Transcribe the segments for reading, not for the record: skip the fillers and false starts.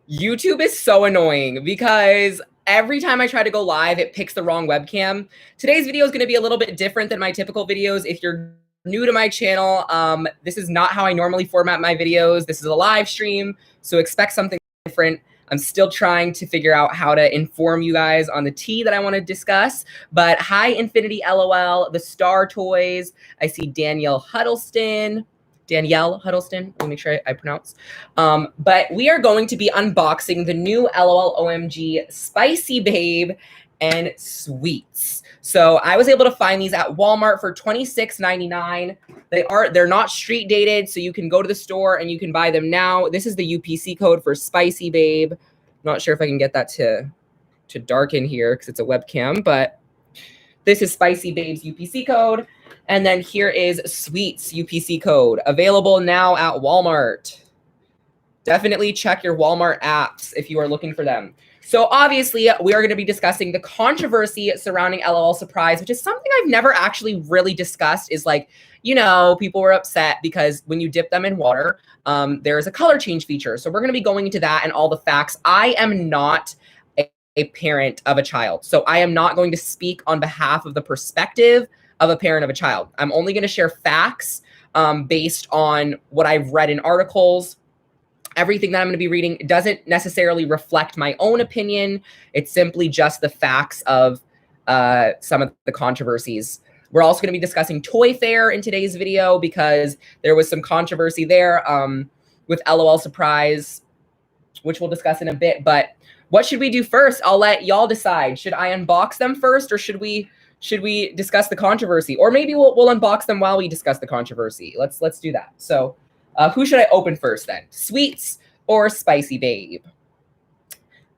YouTube is so annoying because every time I try to go live, it picks the wrong webcam. Today's video is going to be a little bit different than my typical videos. If you're new to my channel, this is not how I normally format my videos. This is a live stream, so expect something different. I'm still trying to figure out how to inform you guys on the tea that I want to discuss. But hi, Infinity LOL, the Star Toys. I see Danielle Huddleston. Let me make sure I pronounce. But we are going to be unboxing the new LOL OMG Spicy Babe and Sweets. So I was able to find these at Walmart for $26.99. They're not street dated, so you can go to the store and you can buy them now. This is the UPC code for Spicy Babe. Not sure if I can get that to darken here because it's a webcam, but this is Spicy Babe's UPC code. And then here is Sweets UPC code, available now at Walmart. Definitely check your Walmart apps if you are looking for them. So obviously, we are going to be discussing the controversy surrounding LOL Surprise, which is something I've never actually really discussed. Is like, you know, people were upset because when you dip them in water, there is a color change feature. So we're going to be going into that and all the facts. I am not a parent of a child, so I am not going to speak on behalf of the perspective of a parent of a child. I'm only going to share facts based on what I've read in articles. Everything that I'm going to be reading doesn't necessarily reflect my own opinion. It's simply just the facts of some of the controversies. We're also going to be discussing Toy Fair in today's video because there was some controversy there with LOL Surprise, which we'll discuss in a bit. But what should we do first? I'll let y'all decide. Should I unbox them first, or should we discuss the controversy? Or maybe we'll unbox them while we discuss the controversy. Let's do that. So who should I open first then? Sweets or Spicy Babe?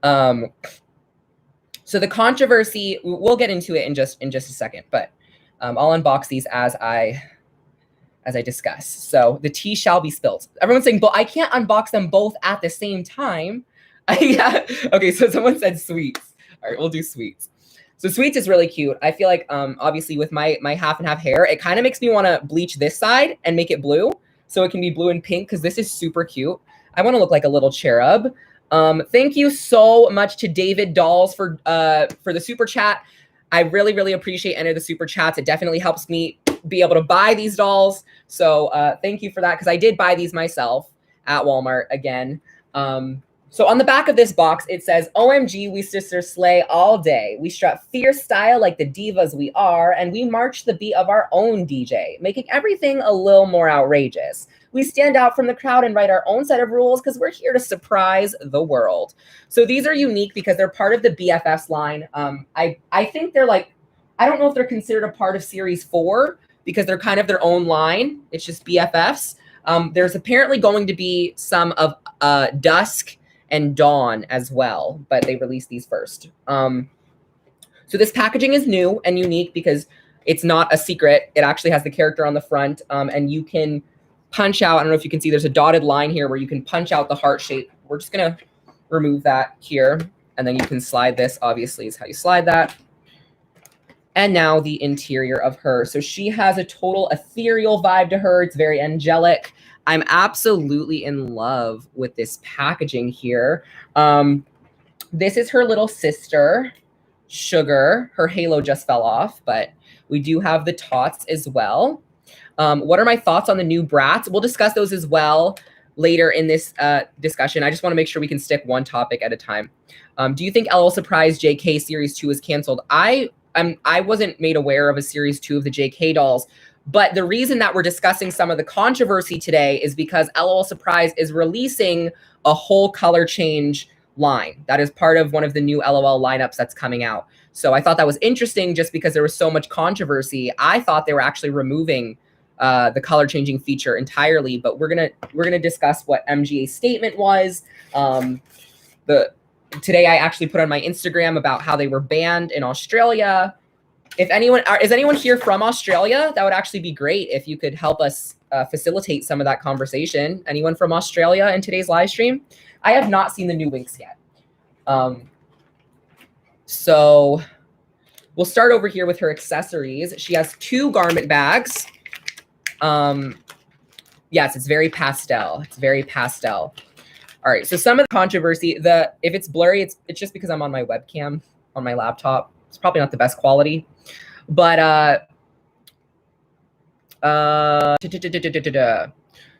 So the controversy, we'll get into it in just a second, but I'll unbox these as I discuss. So the tea shall be spilled. Everyone's saying, but I can't unbox them both at the same time. Yeah. Okay, so someone said Sweets. All right, we'll do Sweets. So Sweets is really cute. I feel like, obviously with my half and half hair, it kind of makes me want to bleach this side and make it blue. So it can be blue and pink because this is super cute. I want to look like a little cherub. Thank you so much to David Dolls for the super chat. I really, really appreciate any of the super chats. It definitely helps me be able to buy these dolls. So thank you for that, because I did buy these myself at Walmart again. So on the back of this box, it says, OMG, we sisters slay all day. We strut fierce style like the divas we are, and we march the beat of our own DJ, making everything a little more outrageous. We stand out from the crowd and write our own set of rules because we're here to surprise the world. So these are unique because they're part of the BFFs line. I think they're like, I don't know if they're considered a part of Series 4 because they're kind of their own line. It's just BFFs. There's apparently going to be some of Dusk and Dawn as well, but they released these first. So this packaging is new and unique because it's not a secret. It actually has the character on the front, and you can punch out. I don't know if you can see, there's a dotted line here where you can punch out the heart shape. We're just gonna remove that here, and then you can slide this, obviously is how you slide that. And now the interior of her. So she has a total ethereal vibe to her. It's very angelic. I'm absolutely in love with this packaging here. This is her little sister, Sugar. Her halo just fell off, but we do have the tots as well. What are my thoughts on the new Bratz? We'll discuss those as well later in this discussion. I just want to make sure we can stick one topic at a time. Do you think LOL Surprise JK Series 2 is canceled? I wasn't made aware of a Series 2 of the JK dolls. But the reason that we're discussing some of the controversy today is because LOL Surprise is releasing a whole color change line. That is part of one of the new LOL lineups that's coming out. So I thought that was interesting just because there was so much controversy. I thought they were actually removing the color changing feature entirely, but we're gonna discuss what MGA's statement was. Today I actually put on my Instagram about how they were banned in Australia. If anyone is anyone here from Australia, that would actually be great if you could help us facilitate some of that conversation. Anyone from Australia in today's live stream? I have not seen the new Winx yet. So we'll start over here with her accessories. She has 2 garment bags. Yes, it's very pastel. It's very pastel. All right, so some of the controversy, if it's blurry, it's just because I'm on my webcam on my laptop. It's probably not the best quality, but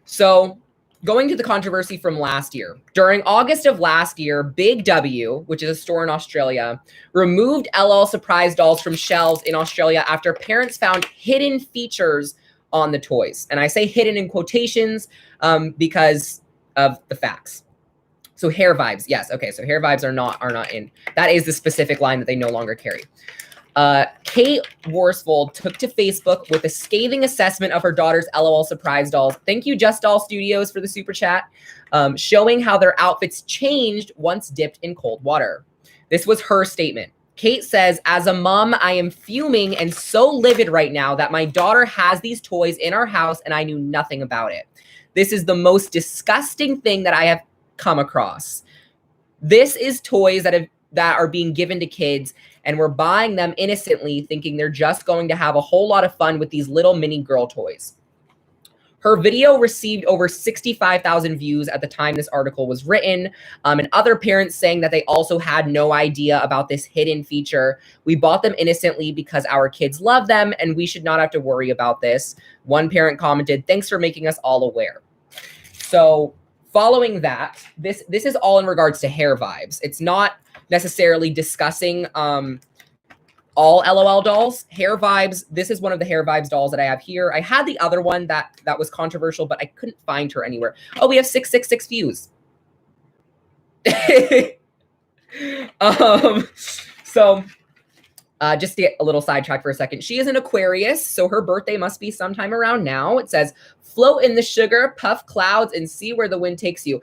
so going to the controversy from last year. During August of last year, Big W, which is a store in Australia, removed LOL Surprise dolls from shelves in Australia after parents found hidden features on the toys. And I say hidden in quotations because of the facts. So hair vibes, yes, okay. So hair vibes are not in. That is the specific line that they no longer carry. Kate Worsfold took to Facebook with a scathing assessment of her daughter's LOL Surprise dolls. Thank you, Just Doll Studios, for the super chat, showing how their outfits changed once dipped in cold water. This was her statement. Kate says, as a mom, I am fuming and so livid right now that my daughter has these toys in our house and I knew nothing about it. This is the most disgusting thing that I have come across. This is toys that are being given to kids, and we're buying them innocently, thinking they're just going to have a whole lot of fun with these little mini girl toys. Her video received over 65,000 views at the time this article was written, and other parents saying that they also had no idea about this hidden feature. We bought them innocently because our kids love them, and we should not have to worry about this. One parent commented, "Thanks for making us all aware." So following that, this is all in regards to hair vibes. It's not necessarily discussing all LOL dolls. Hair vibes, this is one of the hair vibes dolls that I have here. I had the other one that was controversial, but I couldn't find her anywhere. Oh, we have 666 views. So just to get a little sidetracked for a second, she is an Aquarius, so her birthday must be sometime around now. It says, float in the sugar, puff clouds, and see where the wind takes you.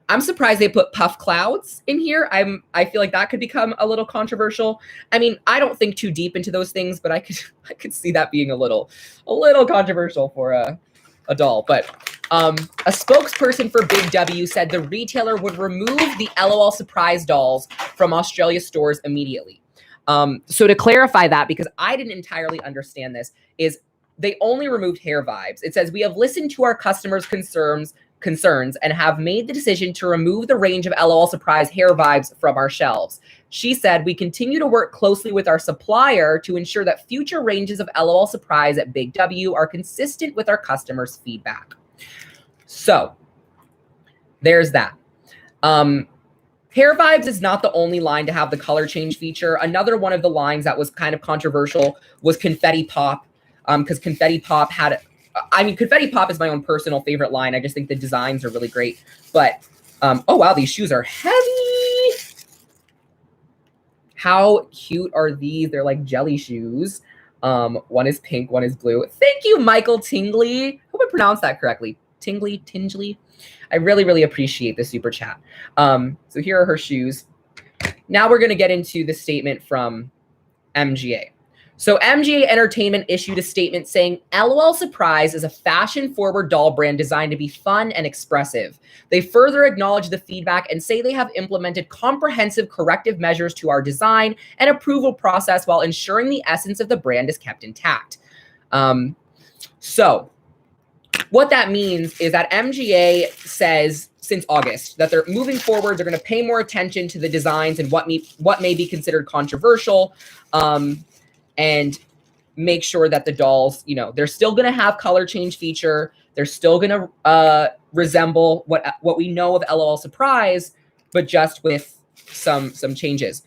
I'm surprised they put puff clouds in here. I feel like that could become a little controversial. I mean, I don't think too deep into those things, but I could see that being a little controversial for a doll. But a spokesperson for Big W said the retailer would remove the LOL Surprise dolls from Australia stores immediately. So to clarify that, because I didn't entirely understand this, is they only removed hair vibes. It says, we have listened to our customers' concerns and have made the decision to remove the range of LOL Surprise hair vibes from our shelves. She said, we continue to work closely with our supplier to ensure that future ranges of LOL Surprise at Big W are consistent with our customers' feedback. So there's that. Hair vibes is not the only line to have the color change feature. Another one of the lines that was kind of controversial was Confetti Pop, because Confetti Pop had Confetti Pop is my own personal favorite line. I just think the designs are really great. But, oh, wow, these shoes are heavy. How cute are these? They're like jelly shoes. One is pink, one is blue. Thank you, Michael Tingley. Hope I pronounced that correctly. Tingley. I really, really appreciate the super chat. So here are her shoes. Now we're going to get into the statement from MGA. So MGA Entertainment issued a statement saying, LOL Surprise is a fashion-forward doll brand designed to be fun and expressive. They further acknowledge the feedback and say they have implemented comprehensive corrective measures to our design and approval process while ensuring the essence of the brand is kept intact. So what that means is that MGA says since August that they're moving forward, they're going to pay more attention to the designs and what may be considered controversial. And make sure that the dolls, they're still going to have color change feature. They're still going to resemble what we know of LOL Surprise, but just with some changes.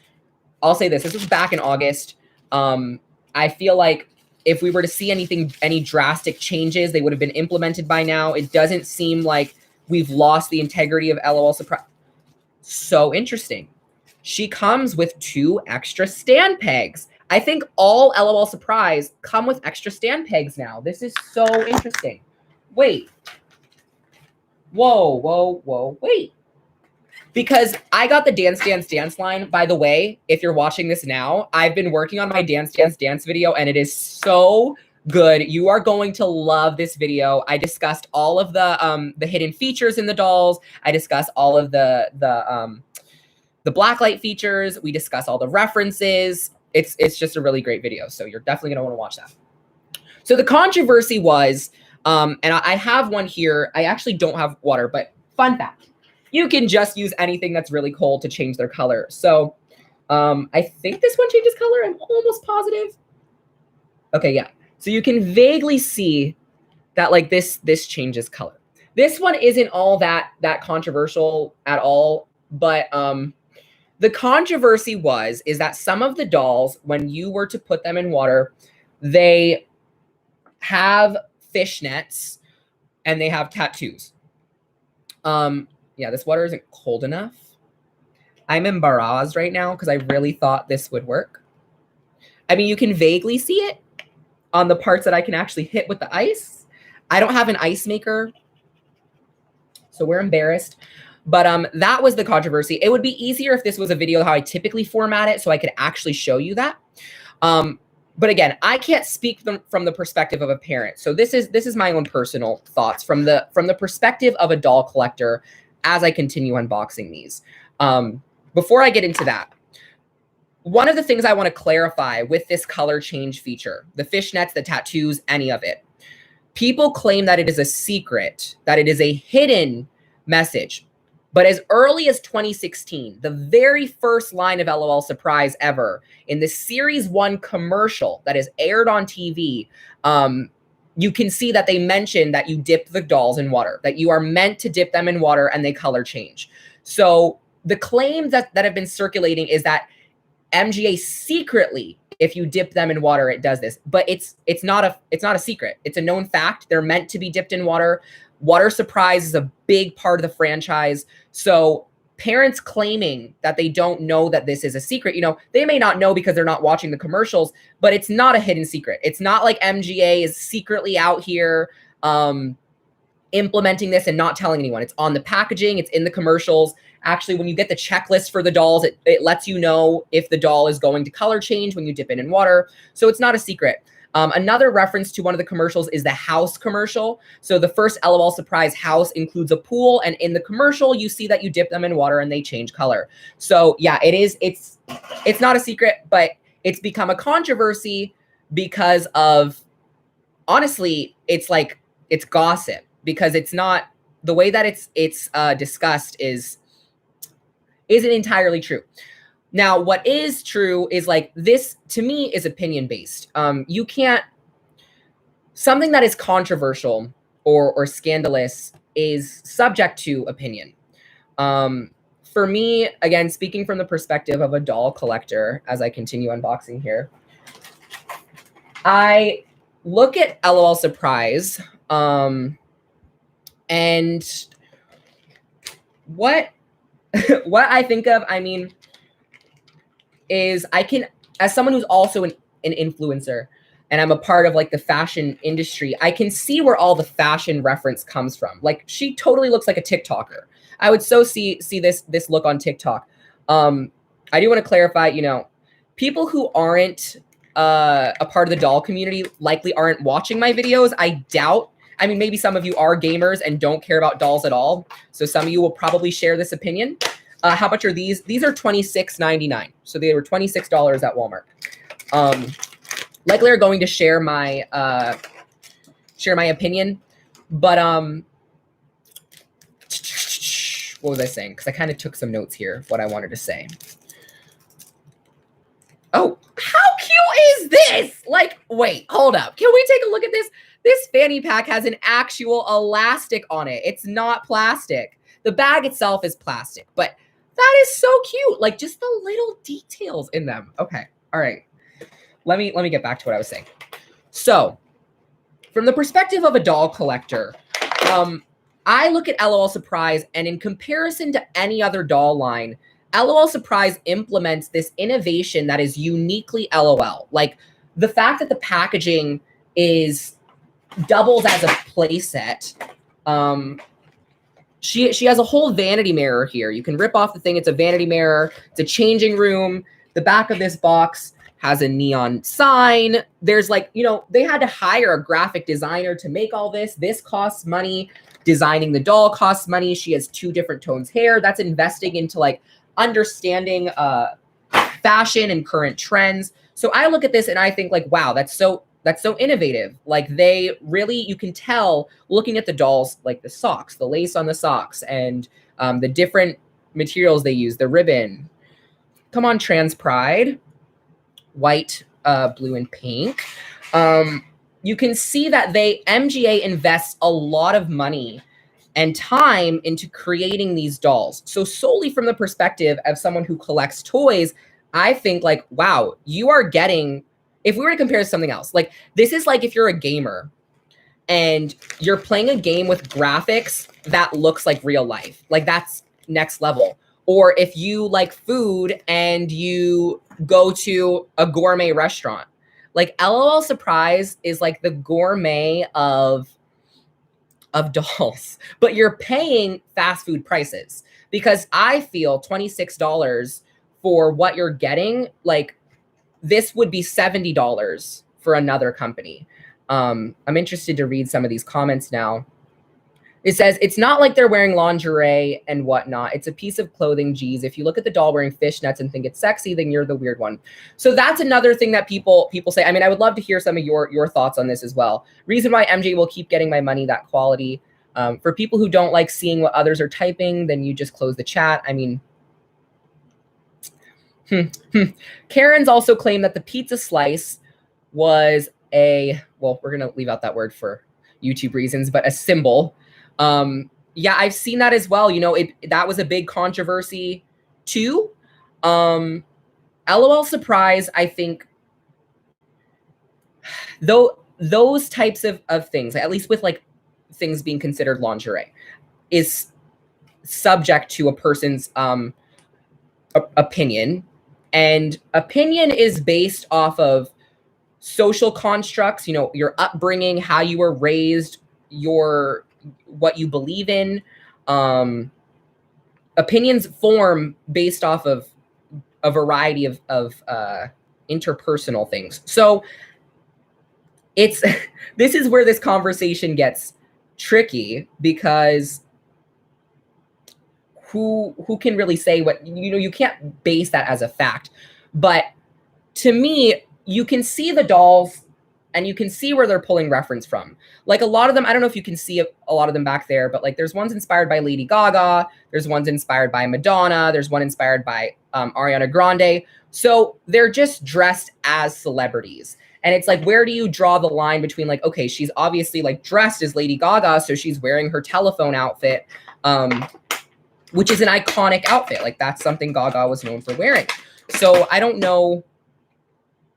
I'll say this was back in August. I feel like if we were to see any drastic changes, they would have been implemented by now. It doesn't seem like we've lost the integrity of LOL Surprise. So interesting. She comes with 2 extra stand pegs. I think all LOL Surprise come with extra stand pegs now. This is so interesting. Wait. Whoa, wait. Because I got the Dance line, by the way, if you're watching this now, I've been working on my Dance video, and it is so good. You are going to love this video. I discussed all of the hidden features in the dolls. I discussed all of the blacklight features. We discuss all the references. It's just a really great video. So you're definitely going to want to watch that. So the controversy was, and I have one here. I actually don't have water, but fun fact. you can just use anything that's really cold to change their color. So I think this one changes color. I'm almost positive. Okay, yeah. So you can vaguely see that like this changes color. This one isn't all that controversial at all, but the controversy is that some of the dolls, when you were to put them in water, they have fishnets and they have tattoos. Yeah, this water isn't cold enough. I'm embarrassed right now because I really thought this would work. I mean, you can vaguely see it on the parts that I can actually hit with the ice. I don't have an ice maker, so we're embarrassed. But that was the controversy. It would be easier if this was a video how I typically format it so I could actually show you that. But again, I can't speak from the perspective of a parent. So this is my own personal thoughts from the perspective of a doll collector as I continue unboxing these. Before I get into that, one of the things I want to clarify with this color change feature, the fishnets, the tattoos, any of it, people claim that it is a secret, that it is a hidden message. But as early as 2016, the very first line of LOL Surprise ever, in the Series 1 commercial that is aired on TV, you can see that they mention that you dip the dolls in water, that you are meant to dip them in water and they color change. So the claims that have been circulating is that MGA secretly, if you dip them in water, it does this. But it's not a secret. It's a known fact. They're meant to be dipped in water. LOL Surprise is a big part of the franchise. So parents claiming that they don't know that this is a secret, they may not know because they're not watching the commercials, but it's not a hidden secret. It's not like MGA is secretly out here implementing this and not telling anyone. It's on the packaging. It's in the commercials. Actually, when you get the checklist for the dolls, it lets you know if the doll is going to color change when you dip it in water. So it's not a secret. Another reference to one of the commercials is the house commercial. So the first LOL Surprise house includes a pool, and in the commercial, you see that you dip them in water and they change color. So yeah, it's not a secret, but it's become a controversy because of, honestly, it's gossip, because it's not, the way that it's discussed isn't entirely true. Now, what is true is this, to me, is opinion based. You can't, something that is controversial or scandalous is subject to opinion. For me, again, speaking from the perspective of a doll collector, as I continue unboxing here, I look at LOL Surprise, and what I think of, is I can, as someone who's also an influencer, and I'm a part of the fashion industry, I can see where all the fashion reference comes from. She totally looks like a TikToker. I would so see this look on TikTok. I do want to clarify, people who aren't a part of the doll community likely aren't watching my videos. I doubt. Maybe some of you are gamers and don't care about dolls at all. So some of you will probably share this opinion. How much are these? These are $26.99. So they were $26 at Walmart. Likely are going to share my opinion, but what was I saying? Because I kind of took some notes here. What I wanted to say. Oh, how cute is this? Wait, hold up. Can we take a look at this? This fanny pack has an actual elastic on it. It's not plastic. The bag itself is plastic, but that is so cute. Just the little details in them. Okay. All right. Let me get back to what I was saying. So from the perspective of a doll collector, I look at LOL Surprise, and in comparison to any other doll line, LOL Surprise implements this innovation that is uniquely LOL. The fact that the packaging doubles as a playset. She has a whole vanity mirror here. You can rip off the thing. It's a vanity mirror. It's a changing room. The back of this box has a neon sign. There's they had to hire a graphic designer to make all this. This costs money. Designing the doll costs money. She has 2 different tones hair. That's investing into understanding fashion and current trends. So I look at this and I think wow, that's so innovative. They really, you can tell looking at the dolls, the socks, the lace on the socks, and the different materials they use, the ribbon. Come on, Trans Pride. White, blue, and pink. You can see that MGA invests a lot of money and time into creating these dolls. So solely from the perspective of someone who collects toys, I think like, wow, you are getting, if we were to compare to something else, like this is like if you're a gamer and you're playing a game with graphics that looks like real life, like that's next level. Or if you like food and you go to a gourmet restaurant, like LOL Surprise is like the gourmet of dolls, but you're paying fast food prices, because I feel $26 for what you're getting, like this would be $70 for another company. I'm interested to read some of these comments now. It says, it's not like they're wearing lingerie and whatnot. It's a piece of clothing, geez. If you look at the doll wearing fishnets and think it's sexy, then you're the weird one. So that's another thing that people say. I mean, I would love to hear some of your thoughts on this as well. Reason why MJ will keep getting my money, that quality. For people who don't like seeing what others are typing, then you just close the chat. I mean, Karen's also claimed that the pizza slice was well, we're going to leave out that word for YouTube reasons, but a symbol. Yeah, I've seen that as well. You know, that was a big controversy too. LOL Surprise, I think, though, those types of things, at least with like things being considered lingerie, is subject to a person's opinion. And opinion is based off of social constructs, you know, your upbringing, how you were raised, what you believe in. Opinions form based off of a variety of interpersonal things. So this is where this conversation gets tricky, because who can really say what, you know, you can't base that as a fact. But to me, you can see the dolls and you can see where they're pulling reference from. Like a lot of them, I don't know if you can see a lot of them back there, but like there's ones inspired by Lady Gaga, there's ones inspired by Madonna, there's one inspired by Ariana Grande. So they're just dressed as celebrities. And it's like, where do you draw the line between like, okay, she's obviously like dressed as Lady Gaga, so she's wearing her telephone outfit, which is an iconic outfit. Like that's something Gaga was known for wearing. So I don't know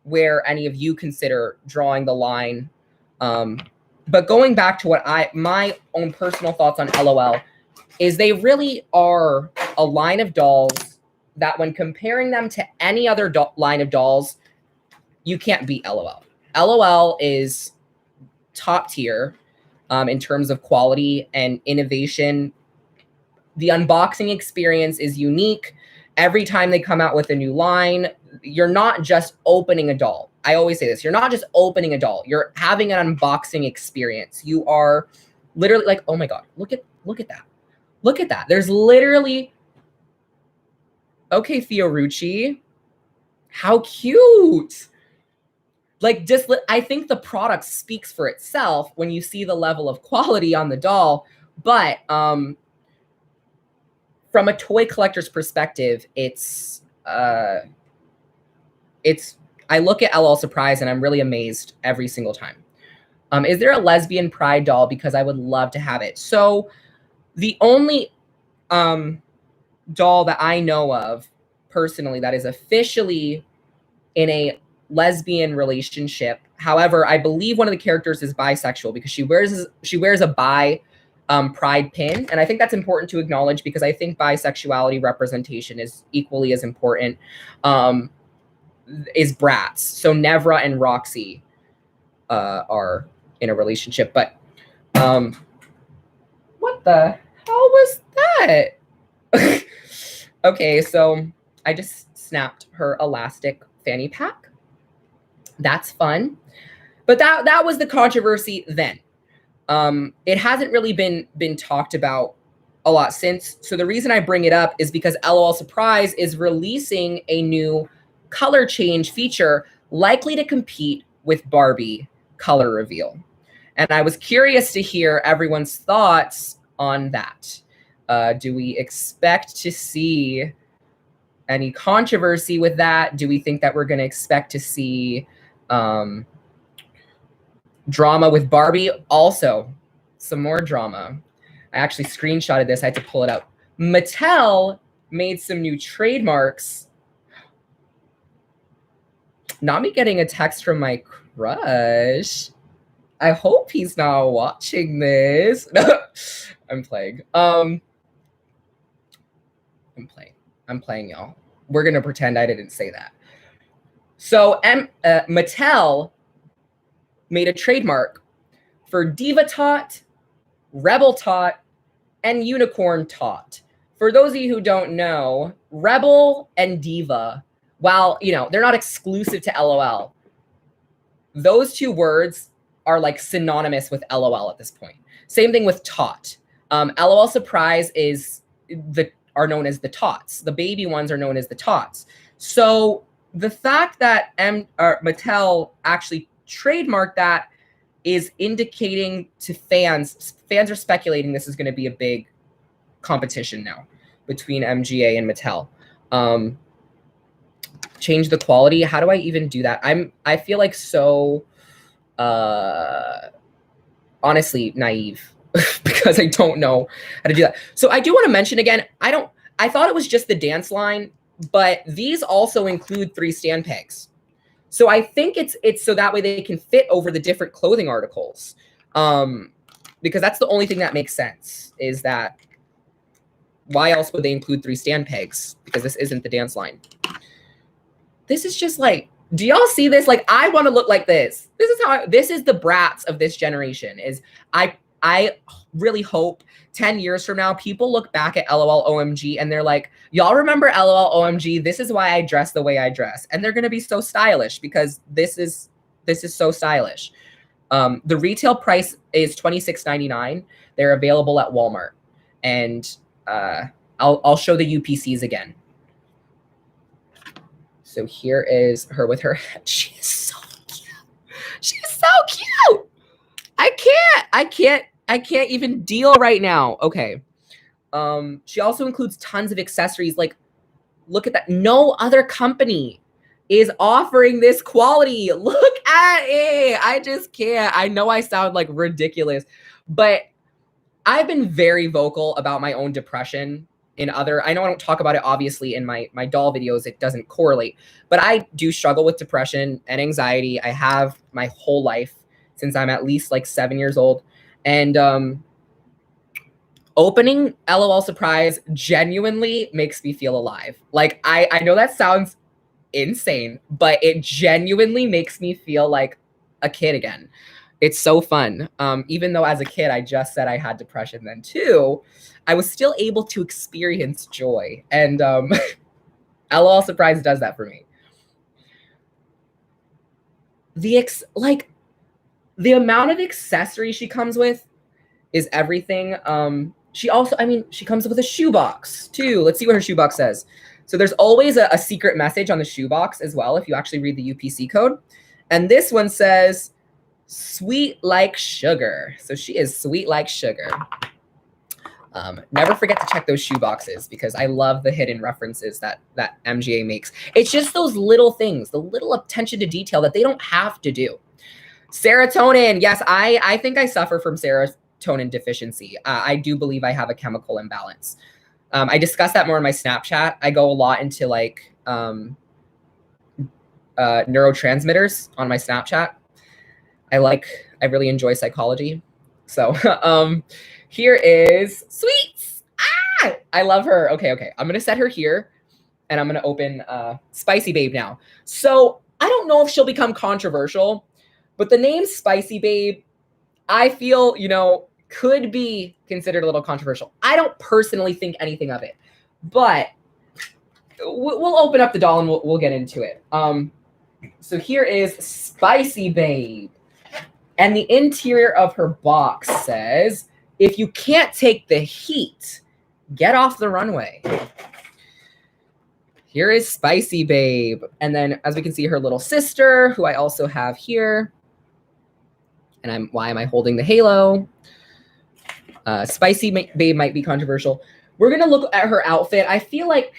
where any of you consider drawing the line. But going back to what my own personal thoughts on LOL is they really are a line of dolls that when comparing them to any other line of dolls, you can't beat LOL. LOL is top tier in terms of quality and innovation. The unboxing experience is unique. Every time they come out with a new line, you're not just opening a doll. I always say this, you're not just opening a doll. You're having an unboxing experience. You are literally like, oh my God, look at that. Look at that. There's literally, okay, Fiorucci, how cute. Like just, I think the product speaks for itself when you see the level of quality on the doll. But from a toy collector's perspective, I look at LOL Surprise and I'm really amazed every single time. Is there a lesbian pride doll? Because I would love to have it. So the only doll that I know of personally that is officially in a lesbian relationship. However, I believe one of the characters is bisexual because she wears a bi pride pin. And I think that's important to acknowledge because I think bisexuality representation is equally as important. Is Bratz. So Nevra and Roxy are in a relationship. But what the hell was that? Okay, so I just snapped her elastic fanny pack. That's fun. But that was the controversy then. It hasn't really been talked about a lot since. So the reason I bring it up is because LOL Surprise is releasing a new color change feature likely to compete with Barbie color reveal. And I was curious to hear everyone's thoughts on that. Do we expect to see any controversy with that? Do we think that we're going to expect to see drama with Barbie? Also, some more drama. I actually screenshotted this. I had to pull it up. Mattel made some new trademarks. Not me getting a text from my crush. I hope he's not watching this. I'm playing. I'm playing, y'all. We're gonna pretend I didn't say that. So Mattel made a trademark for Diva Tot, Rebel Tot, and Unicorn Tot. For those of you who don't know, Rebel and Diva, while they're not exclusive to LOL, those two words are like synonymous with LOL at this point. Same thing with Tot. LOL Surprise are known as the Tots. The baby ones are known as the Tots. So the fact that Mattel actually trademarked that is indicating to fans are speculating this is going to be a big competition now between MGA and Mattel. Change the quality. How do I even do that? I feel like so honestly naive because I don't know how to do that. So I do want to mention again, I thought it was just the dance line, but these also include 3 stand pegs. So I think it's so that way they can fit over the different clothing articles. Because that's the only thing that makes sense, is that why else would they include 3 stand pegs? Because this isn't the dance line. This is just like, do y'all see this? Like, I want to look like this. This is the Bratz of this generation. I really hope 10 years from now, people look back at LOL OMG and they're like, y'all remember LOL OMG? This is why I dress the way I dress. And they're going to be so stylish because this is so stylish. The retail price is $26.99. They're available at Walmart. And I'll show the UPCs again. So here is her with her head. She is so cute. She's so cute. I can't even deal right now. Okay. She also includes tons of accessories. Like, look at that. No other company is offering this quality. Look at it. I just can't. I know I sound like ridiculous, but I've been very vocal about my own depression I know I don't talk about it obviously in my doll videos. It doesn't correlate, but I do struggle with depression and anxiety. I have my whole life since I'm at least like 7 years old. And opening LOL Surprise genuinely makes me feel alive. Like, I know that sounds insane, but it genuinely makes me feel like a kid again. It's so fun. Even though as a kid, I just said I had depression then too, I was still able to experience joy. And LOL Surprise does that for me. The amount of accessories she comes with is everything. She also, she comes with a shoebox too. Let's see what her shoebox says. So there's always a secret message on the shoebox as well if you actually read the UPC code. And this one says, sweet like sugar. So she is sweet like sugar. Never forget to check those shoe boxes because I love the hidden references that MGA makes. It's just those little things, the little attention to detail that they don't have to do. Serotonin. Yes, I think I suffer from serotonin deficiency. I do believe I have a chemical imbalance. I discuss that more in my Snapchat. I go a lot into like neurotransmitters on my Snapchat. I really enjoy psychology. So here is Sweets. Ah, I love her. Okay. I'm going to set her here and I'm going to open Spicy Babe now. So I don't know if she'll become controversial, but the name Spicy Babe, I feel, could be considered a little controversial. I don't personally think anything of it, but we'll open up the doll and we'll get into it. So here is Spicy Babe. And the interior of her box says, if you can't take the heat, get off the runway. Here is Spicy Babe. And then as we can see, her little sister, who I also have here. And why am I holding the halo? Spicy Babe might be controversial. we're gonna look at her outfit. I feel like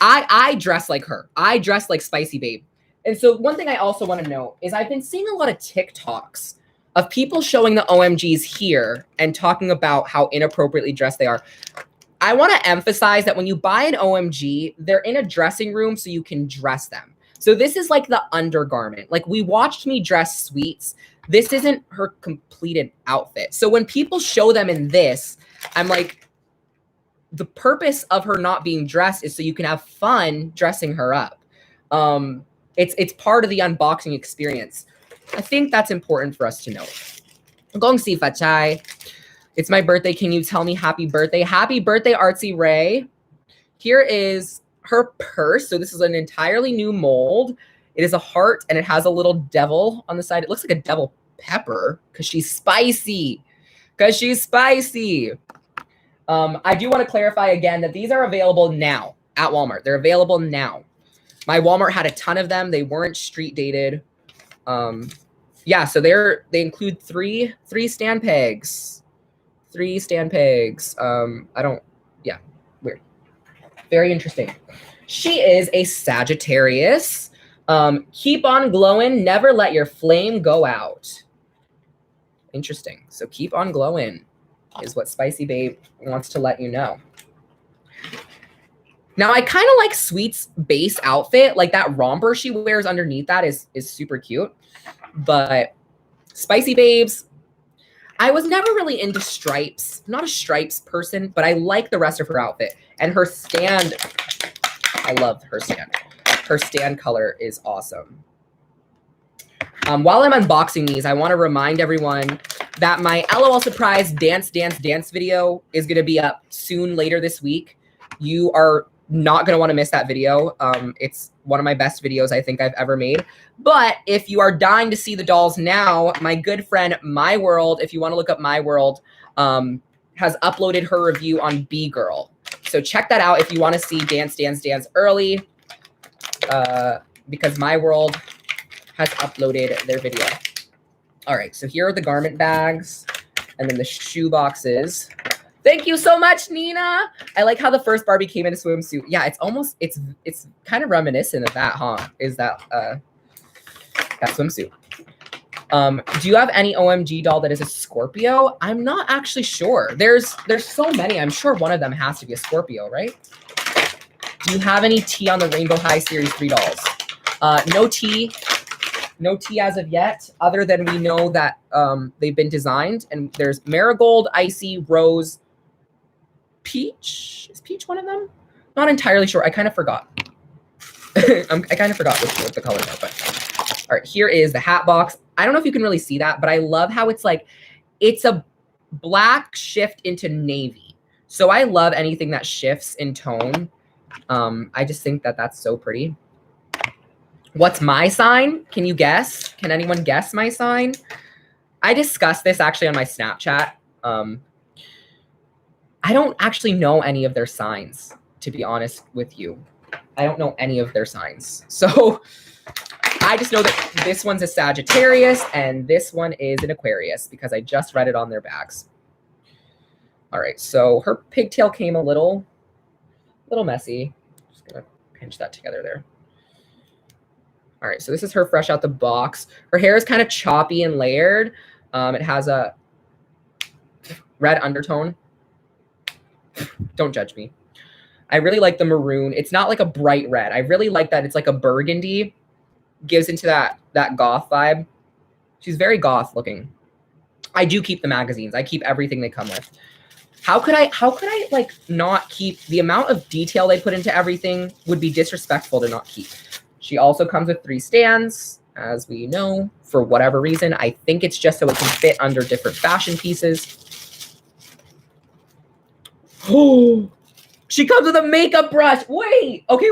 I dress like her. I dress like Spicy Babe. And so one thing I also want to note is I've been seeing a lot of TikToks of people showing the OMGs here and talking about how inappropriately dressed they are. I want to emphasize that when you buy an OMG, they're in a dressing room so you can dress them. So this is like the undergarment. Like we watched me dress Sweets. This isn't her completed outfit. So when people show them in this, I'm like, the purpose of her not being dressed is so you can have fun dressing her up. It's part of the unboxing experience. I think that's important for us to know. Gong si Fachai. It's my birthday. Can you tell me happy birthday? Happy birthday, Artsy Ray. Here is her purse. So this is an entirely new mold. It is a heart and it has a little devil on the side. It looks like a devil pepper because she's spicy. Because she's spicy. I do want to clarify again that these are available now at Walmart. They're available now. My Walmart had a ton of them. They weren't street dated. Yeah, so they include three stand pegs. 3 stand pegs. Yeah, weird. Very interesting. She is a Sagittarius. Keep on glowing. Never let your flame go out. Interesting. So keep on glowing is what Spicy Babe wants to let you know. Now, I kind of like Sweet's base outfit. Like that romper she wears underneath that is super cute. But Spicy Babes, I was never really into stripes. I'm not a stripes person, but I like the rest of her outfit. And her stand, I love her stand. Her stand color is awesome. While I'm unboxing these, I want to remind everyone that my LOL Surprise Dance video is going to be up soon later this week. You are not going to want to miss that video. It's one of my best videos I think I've ever made. But if you are dying to see the dolls now, my good friend My World, if you want to look up My World, has uploaded her review on B-Girl. So check that out if you want to see Dance early, because My World has uploaded their video. All right, so here are the garment bags and then the shoe boxes. Thank you so much, Nina. I like how the first Barbie came in a swimsuit. Yeah, it's kind of reminiscent of that, huh? Is that swimsuit. Do you have any OMG doll that is a Scorpio? I'm not actually sure. There's so many. I'm sure one of them has to be a Scorpio, right? Do you have any T on the Rainbow High Series 3 dolls? No T. No T as of yet, other than we know that they've been designed. And there's Marigold, Icy, Rose, Peach. Is Peach one of them? Not entirely sure. I kind of forgot. I kind of forgot what the colors are. But all right, here is the hat box. I don't know if you can really see that, but I love how it's like, it's a black shift into navy. So I love anything that shifts in tone. I just think that that's so pretty. What's my sign? Can you guess? Can anyone guess my sign? I discussed this actually on my Snapchat. I don't actually know any of their signs, to be honest with you. I don't know any of their signs. So I just know that this one's a Sagittarius and this one is an Aquarius because I just read it on their bags. All right, so her pigtail came a little messy. Just gonna pinch that together there. All right, so this is her fresh out the box. Her hair is kind of choppy and layered. It has a red undertone. Don't judge me. I really like the maroon. It's not like a bright red. I really like that it's like a burgundy. Gives into that goth vibe. She's very goth looking. I do keep the magazines. I keep everything they come with. How could I like not keep the amount of detail they put into everything would be disrespectful to not keep. She also comes with 3 stands, as we know, for whatever reason. I think it's just so it can fit under different fashion pieces. Oh, she comes with a makeup brush. Wait. Okay,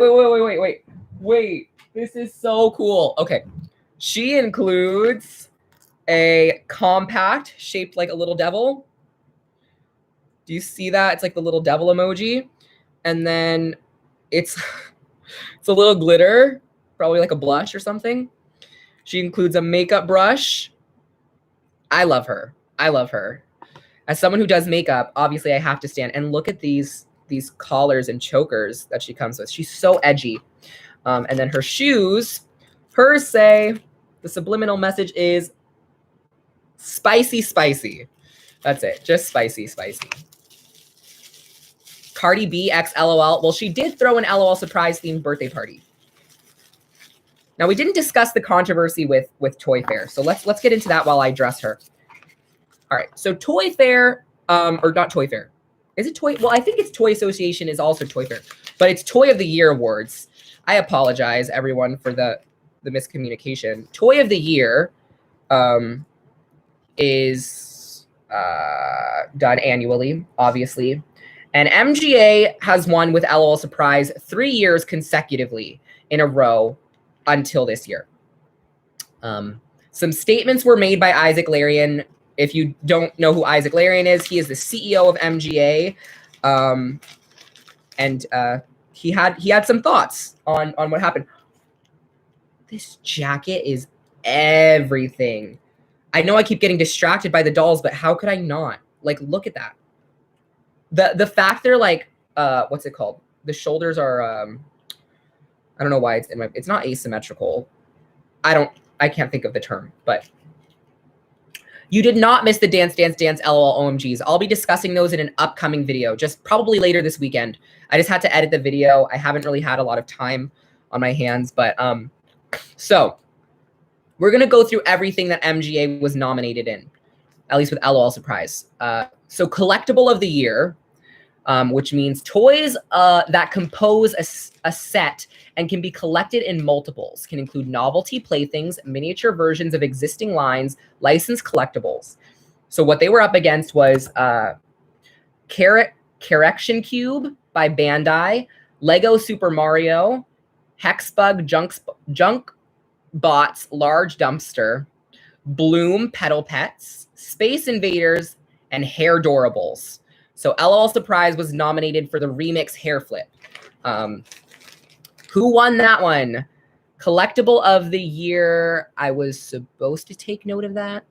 wait. This is so cool. Okay. She includes a compact shaped like a little devil. Do you see that? It's like the little devil emoji. And then it's a little glitter. Probably like a blush or something. She includes a makeup brush. I love her. As someone who does makeup, obviously I have to stand. And look at these collars and chokers that she comes with. She's so edgy. And then her shoes, hers say, the subliminal message is spicy, spicy. That's it. Just spicy, spicy. Cardi B X LOL. Well, she did throw an LOL surprise themed birthday party. Now, we didn't discuss the controversy with Toy Fair, so let's get into that while I dress her. All right, so Toy Fair, or not Toy Fair. Is it Toy? Well, I think it's Toy Association is also Toy Fair, but it's Toy of the Year Awards. I apologize, everyone, for the miscommunication. Toy of the Year is done annually, obviously. And MGA has won with LOL Surprise 3 years consecutively in a row until this year. Some statements were made by Isaac Larian. If you don't know who Isaac Larian is, he is the CEO of MGA. And he had some thoughts on what happened. This jacket is everything. I know I keep getting distracted by the dolls, but how could I not? Like, look at that. The fact they're like, what's it called? The shoulders are, I don't know why it's not asymmetrical. I can't think of the term, but you did not miss the Dance Dance Dance LOL OMGs. I'll be discussing those in an upcoming video, just probably later this weekend. I just had to edit the video. I haven't really had a lot of time on my hands, but so we're gonna go through everything that MGA was nominated in, at least with LOL Surprise. So Collectible of the Year, which means toys that compose a set and can be collected in multiples, can include novelty playthings, miniature versions of existing lines, licensed collectibles. So what they were up against was Correction Cube by Bandai, Lego Super Mario, Hexbug Junk Bots Large Dumpster, Bloom Pedal Pets, Space Invaders, and Hair Doorables. So LOL Surprise was nominated for the Remix Hair Flip. Who won that one? Collectible of the Year. I was supposed to take note of that.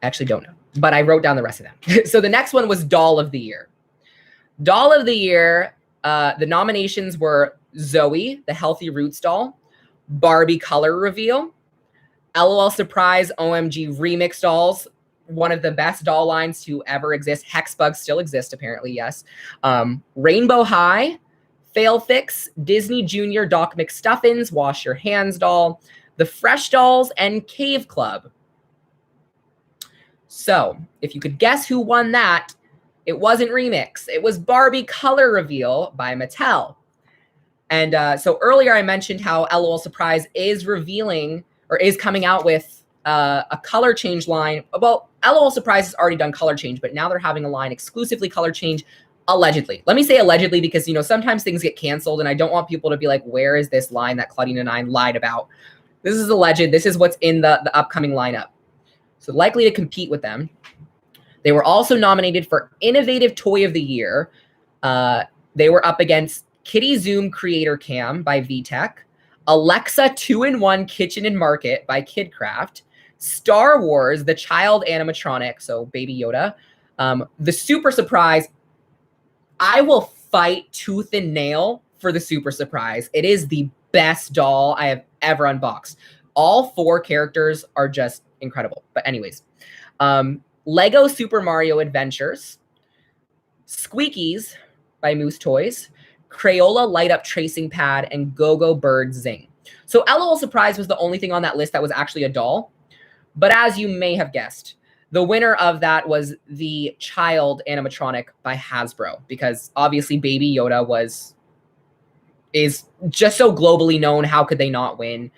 Actually don't know, but I wrote down the rest of them. So the next one was Doll of the Year. Doll of the Year, the nominations were Zoe, the Healthy Roots doll, Barbie Color Reveal, LOL Surprise OMG Remix dolls, one of the best doll lines to ever exist. Hexbug still exists, apparently, yes. Rainbow High, Fail Fix, Disney Junior Doc McStuffins, Wash Your Hands doll, The Fresh Dolls, and Cave Club. So, if you could guess who won that, it wasn't Remix. It was Barbie Color Reveal by Mattel. And so earlier I mentioned how LOL Surprise is revealing or is coming out with a color change line. Well, LOL Surprise has already done color change, but now they're having a line exclusively color change, allegedly. Let me say allegedly because, you know, sometimes things get canceled and I don't want people to be like, where is this line that Claudina9 lied about? This is alleged. This is what's in the upcoming lineup. So likely to compete with them. They were also nominated for Innovative Toy of the Year. They were up against Kitty Zoom Creator Cam by VTech, Alexa 2-in-1 Kitchen and Market by KidCraft, Star Wars, the child animatronic, so Baby Yoda, the Super Surprise. I will fight tooth and nail for the Super Surprise. It is the best doll I have ever unboxed. All 4 characters are just incredible. But anyways, Lego Super Mario Adventures, Squeakies by Moose Toys, Crayola Light Up Tracing Pad, and Go-Go Bird Zing. So LOL Surprise was the only thing on that list that was actually a doll. But as you may have guessed, the winner of that was the child animatronic by Hasbro, because obviously Baby Yoda is just so globally known. How could they not win?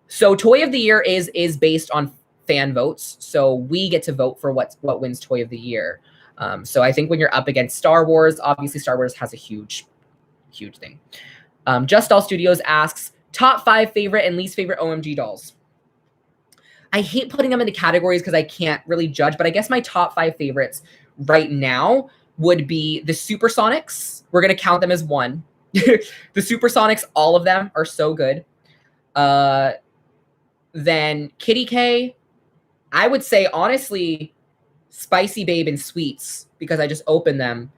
So Toy of the Year is based on fan votes. So we get to vote for what wins Toy of the Year. So I think when you're up against Star Wars, obviously Star Wars has a huge thing. Just All Studios asks, top 5 favorite and least favorite OMG dolls. I hate putting them into categories because I can't really judge, but I guess my top 5 favorites right now would be the Supersonics. We're going to count them as one. The Supersonics, all of them are so good. Then Kitty K. I would say, honestly, Spicy Babe and Sweets because I just opened them,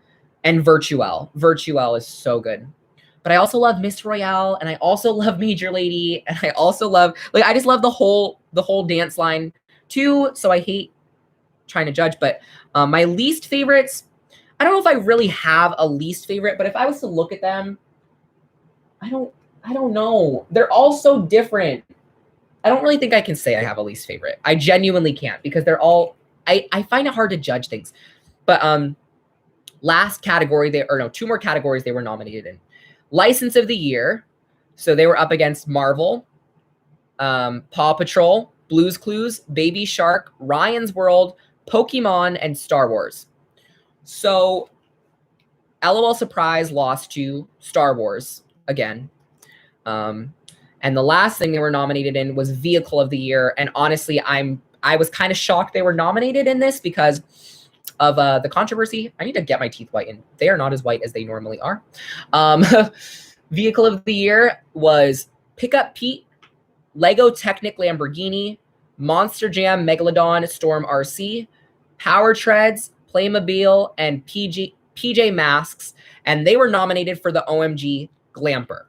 and Virtuelle. Virtuelle is so good. But I also love Miss Royale, and I also love Major Lady, and I also love, like, I just love the whole dance line too. So I hate trying to judge, but my least favorites, I don't know if I really have a least favorite, but if I was to look at them, I don't know. They're all so different. I don't really think I can say I have a least favorite. I genuinely can't because they're all, I find it hard to judge things. But last category, two more categories they were nominated in. License of the Year. So they were up against Marvel, Paw Patrol, Blue's Clues, Baby Shark, Ryan's World, Pokemon, and Star Wars. So LOL Surprise lost to Star Wars again. And the last thing they were nominated in was Vehicle of the Year. And honestly, I was kind of shocked they were nominated in this because of the controversy. I need to get my teeth whitened. They are not as white as they normally are. Vehicle of the Year was Pickup Pete, Lego Technic Lamborghini, Monster Jam Megalodon Storm RC, Power Treads, Playmobil, and PJ Masks. And they were nominated for the OMG Glamper.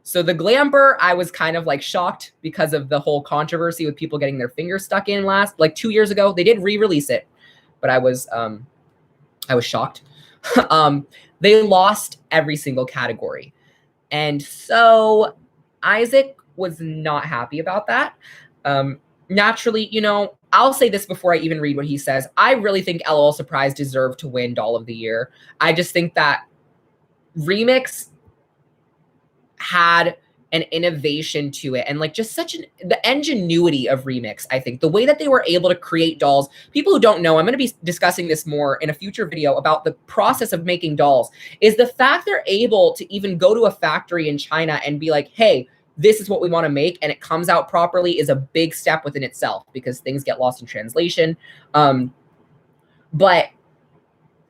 So the Glamper, I was kind of like shocked because of the whole controversy with people getting their fingers stuck in like 2 years ago. They did re-release it, but I was shocked. They lost every single category. And so Isaac was not happy about that. Naturally, you know, I'll say this before I even read what he says. I really think LOL Surprise deserved to win Doll of the Year. I just think that Remix had an innovation to it and like just the ingenuity of Remix. I think the way that they were able to create dolls, people who don't know, I'm going to be discussing this more in a future video about the process of making dolls, is the fact they're able to even go to a factory in China and be like, hey, this is what we want to make, and it comes out properly, is a big step within itself because things get lost in translation. But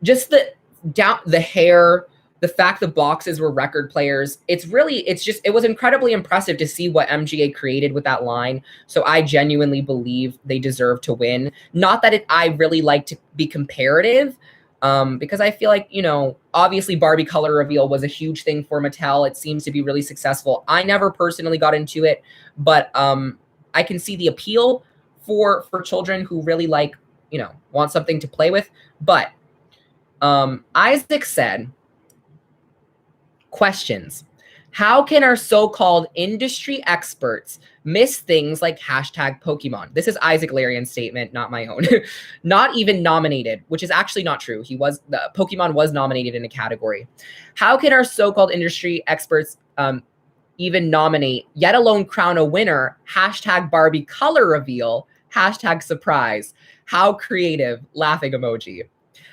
just the hair, the fact the boxes were record players, it was incredibly impressive to see what MGA created with that line. So I genuinely believe they deserve to win. Not that I really like to be comparative, because I feel like, you know, obviously Barbie color reveal was a huge thing for Mattel. It seems to be really successful. I never personally got into it, but I can see the appeal for children who really like, you know, want something to play with. But Isaac said, questions. How can our so-called industry experts miss things like hashtag Pokemon? This is Isaac Larian's statement, not my own. Not even nominated, which is actually not true. Pokemon was nominated in a category. How can our so-called industry experts even nominate, yet alone crown a winner, hashtag Barbie color reveal, hashtag surprise? How creative, laughing emoji.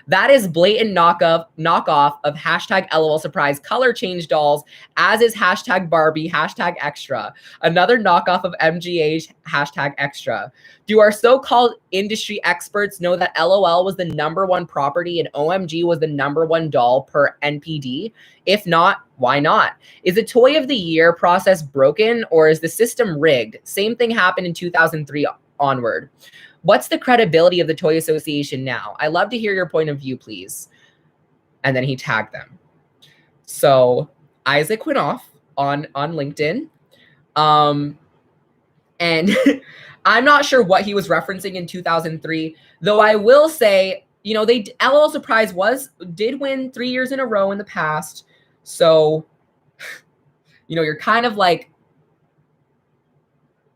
That is blatant knockoff of hashtag LOL Surprise color change dolls, as is hashtag Barbie, hashtag extra. Another knockoff of MGA's hashtag extra. Do our so-called industry experts know that LOL was the #1 property and OMG was the #1 doll per NPD? If not, why not? Is the Toy of the Year process broken, or is the system rigged? Same thing happened in 2003 onward. What's the credibility of the Toy Association now? I love to hear your point of view, please. And then he tagged them. So Isaac went off on LinkedIn. And I'm not sure what he was referencing in 2003, though I will say, you know, LOL Surprise did win 3 years in a row in the past. So, you know, you're kind of like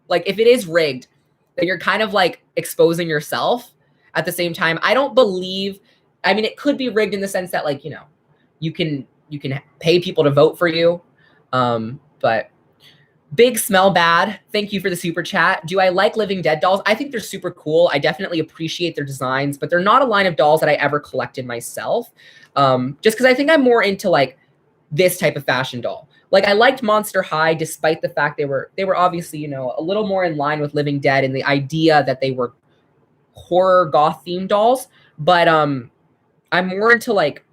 if it is rigged, then you're kind of like exposing yourself at the same time. I don't believe, I mean, it could be rigged in the sense that, like, you know, you can pay people to vote for you. But Big Smell Bad, thank you for the super chat. Do I like Living Dead dolls? I think they're super cool. I definitely appreciate their designs, but they're not a line of dolls that I ever collected myself. Just because I think I'm more into like this type of fashion doll. Like, I liked Monster High, despite the fact they were obviously, you know, a little more in line with Living Dead and the idea that they were horror goth themed dolls. But I'm more into like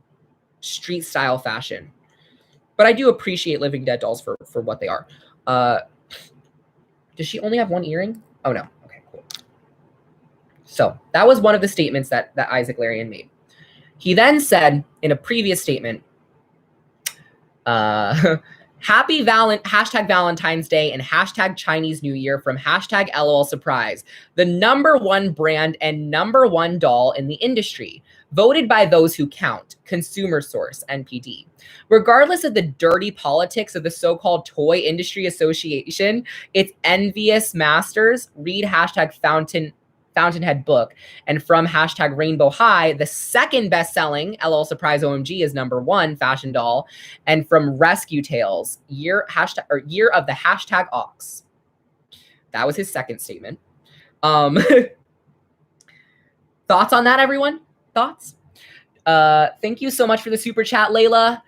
street style fashion. But I do appreciate Living Dead dolls for what they are. Does she only have one earring? Oh no. Okay, cool. So that was one of the statements that Isaac Larian made. He then said in a previous statement, hashtag Valentine's Day and hashtag Chinese New Year from hashtag LOL Surprise, the #1 brand and #1 doll in the industry, voted by those who count, Consumer Source, NPD. Regardless of the dirty politics of the so-called Toy Industry Association, its envious masters, read hashtag Fountainhead book, and from hashtag Rainbow High, the second best-selling LOL Surprise OMG is #1 fashion doll, and from Rescue Tales, year of the hashtag Ox. That was his second statement. Thoughts on that, everyone? Thoughts? Thank you so much for the super chat, Layla.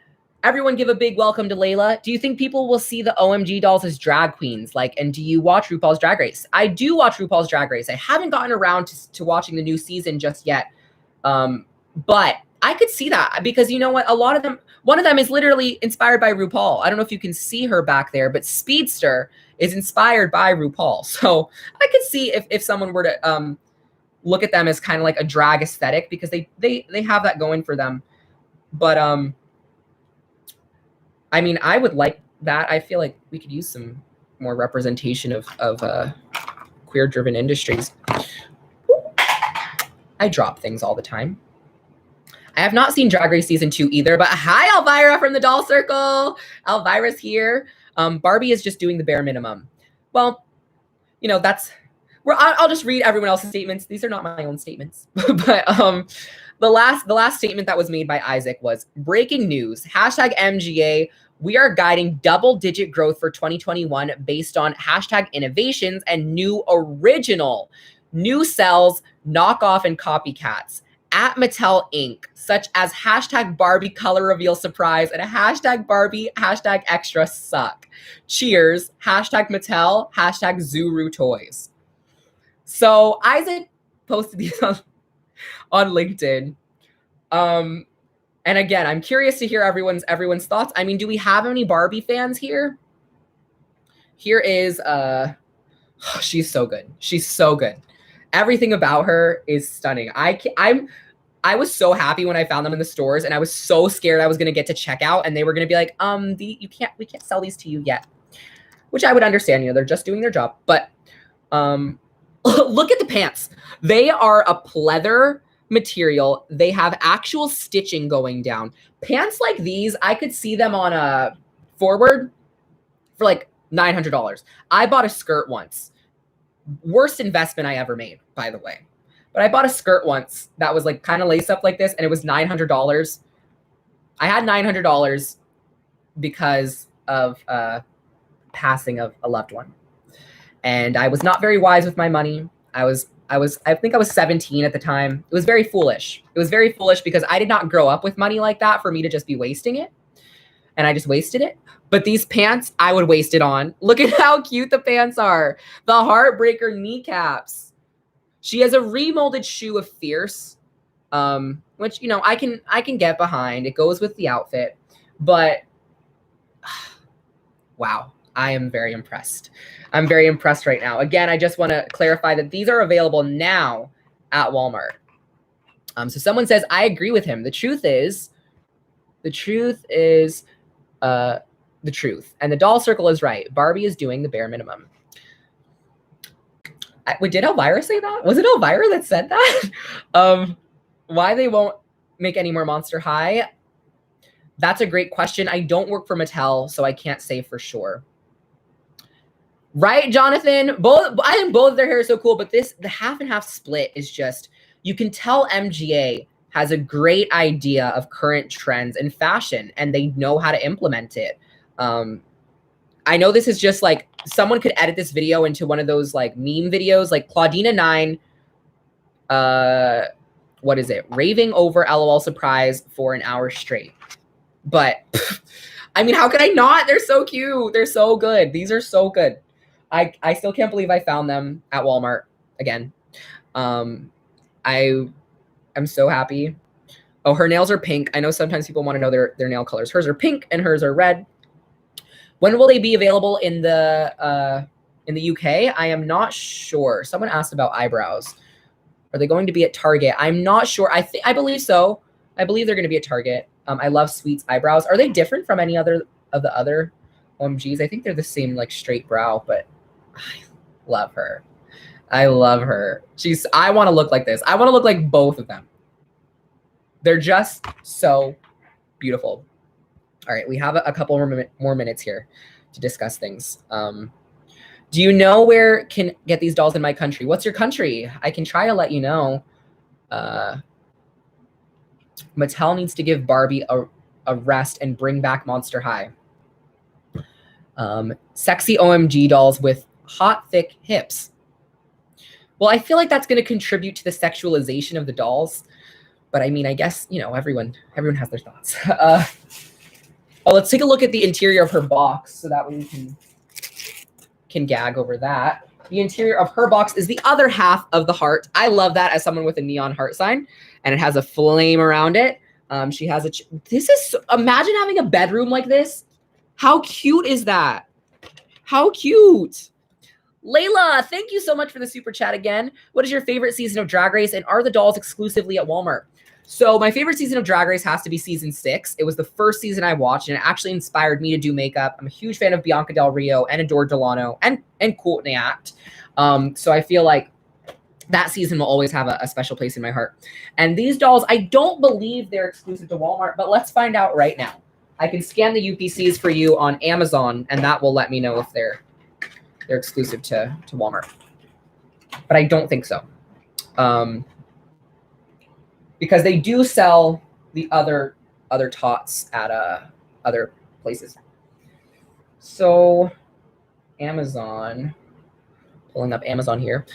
Everyone give a big welcome to Layla. Do you think people will see the OMG dolls as drag queens? And do you watch RuPaul's Drag Race? I do watch RuPaul's Drag Race. I haven't gotten around to watching the new season just yet. But I could see that because you know what? One of them is literally inspired by RuPaul. I don't know if you can see her back there, but Speedster is inspired by RuPaul. So I could see if someone were to look at them as kind of like a drag aesthetic because they have that going for them. But I mean, I would like that. I feel like we could use some more representation of queer-driven industries. I drop things all the time. I have not seen Drag Race Season 2 either, but hi, Elvira from the Doll Circle. Elvira's here. Barbie is just doing the bare minimum. Well, you know, I'll just read everyone else's statements. These are not my own statements. But the last statement that was made by Isaac was, breaking news, hashtag MGA, we are guiding double-digit growth for 2021 based on hashtag innovations and new original, new sells, knockoff, and copycats at Mattel Inc., such as hashtag Barbie color reveal surprise and a hashtag Barbie, hashtag extra suck. Cheers, hashtag Mattel, hashtag Zuru Toys. So Isaac posted these on LinkedIn. And again, I'm curious to hear everyone's thoughts. I mean, do we have any Barbie fans here? Here is she's so good. She's so good. Everything about her is stunning. I was so happy when I found them in the stores, and I was so scared I was gonna get to checkout and they were gonna be like, we can't sell these to you yet. Which I would understand, you know, they're just doing their job. But look at the pants. They are a pleather material. They have actual stitching going down. Pants like these, I could see them on a Forward for like $900. I bought a skirt once. Worst investment I ever made, by the way. But I bought a skirt once that was like kind of lace up like this, and it was $900. I had $900 because of passing of a loved one. And I was not very wise with my money. I think I was 17 at the time. It was very foolish. It was very foolish because I did not grow up with money like that for me to just be wasting it. And I just wasted it. But these pants, I would waste it on. Look at how cute the pants are. The Heartbreaker kneecaps. She has a remolded shoe of Fierce, which, you know, I can get behind. It goes with the outfit. But wow, I am very impressed. I'm very impressed right now. Again, I just want to clarify that these are available now at Walmart. So someone says, I agree with him. The truth is the truth. And the Doll Circle is right. Barbie is doing the bare minimum. Wait, did Elvira say that? Was it Elvira that said that? Why they won't make any more Monster High? That's a great question. I don't work for Mattel, so I can't say for sure. Right, Jonathan? I think both of their hair is so cool, but the half and half split is just, you can tell MGA has a great idea of current trends in fashion, and they know how to implement it. I know this is just like, someone could edit this video into one of those like meme videos, like Claudina9, what is it? Raving over LOL Surprise for an hour straight. But I mean, how could I not? They're so cute. They're so good. These are so good. I still can't believe I found them at Walmart again. I am so happy. Oh, her nails are pink. I know sometimes people want to know their nail colors. Hers are pink and hers are red. When will they be available in the UK? I am not sure. Someone asked about eyebrows. Are they going to be at Target? I'm not sure. I believe so. I believe they're going to be at Target. I love Sweet's eyebrows. Are they different from any other of the other OMGs? I think they're the same, like, straight brow, but I love her. I love her. I want to look like this. I want to look like both of them. They're just so beautiful. All right, we have a couple more minutes here to discuss things. Do you know where can get these dolls in my country? What's your country? I can try to let you know. Mattel needs to give Barbie a rest and bring back Monster High. Sexy OMG dolls with hot, thick hips. Well, I feel like that's going to contribute to the sexualization of the dolls. But I mean, I guess, you know, everyone has their thoughts. Let's take a look at the interior of her box so that way we can gag over that. The interior of her box is the other half of the heart. I love that as someone with a neon heart sign, and it has a flame around it. She has imagine having a bedroom like this. How cute is that? How cute. Layla, thank you so much for the super chat again. What is your favorite season of Drag Race, and are the dolls exclusively at Walmart? So my favorite season of Drag Race has to be season 6. It was the first season I watched, and it actually inspired me to do makeup. I'm a huge fan of Bianca Del Rio and Adore Delano and Courtney Act. So I feel like that season will always have a special place in my heart. And these dolls, I don't believe they're exclusive to Walmart, but let's find out right now. I can scan the UPCs for you on Amazon, and that will let me know if they're exclusive to Walmart. But I don't think so. Because they do sell the other tots at other places. So Amazon, pulling up Amazon here.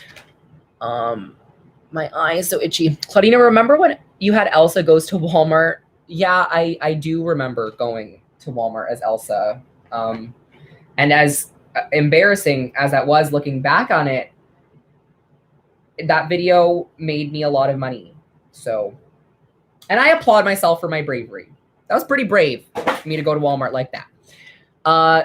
My eye is so itchy. Claudina, remember when you had Elsa Goes to Walmart? Yeah, I do remember going to Walmart as Elsa. And as embarrassing as that was, looking back on it, that video made me a lot of money. So, and I applaud myself for my bravery. That was pretty brave for me to go to Walmart like that.